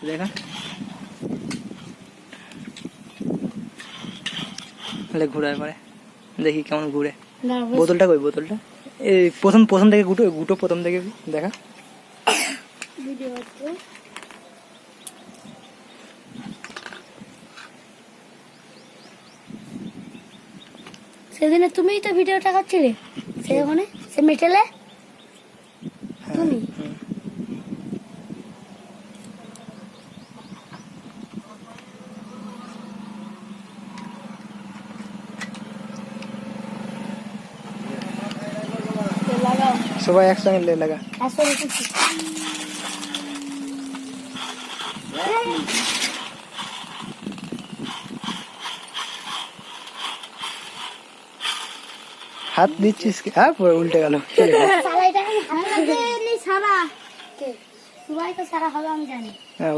দেখা তাহলে ঘুরায় পরে দেখি কেমন ঘুরে। বোতলটা কই বোতলটা? এই প্রথম থেকে গুটো প্রথম থেকে দেখা। সেদিনে তুমিই তো ভিডিওটা করছিলে সেখানে সে মেটেলে তুমি লাগাও সবাই একসঙ্গে লাগা। হাত দিচ্ছিস হ্যাঁ পুরো উল্টে গেল। সারা সবাই তো সারা হবে আমি জানি। হ্যাঁ।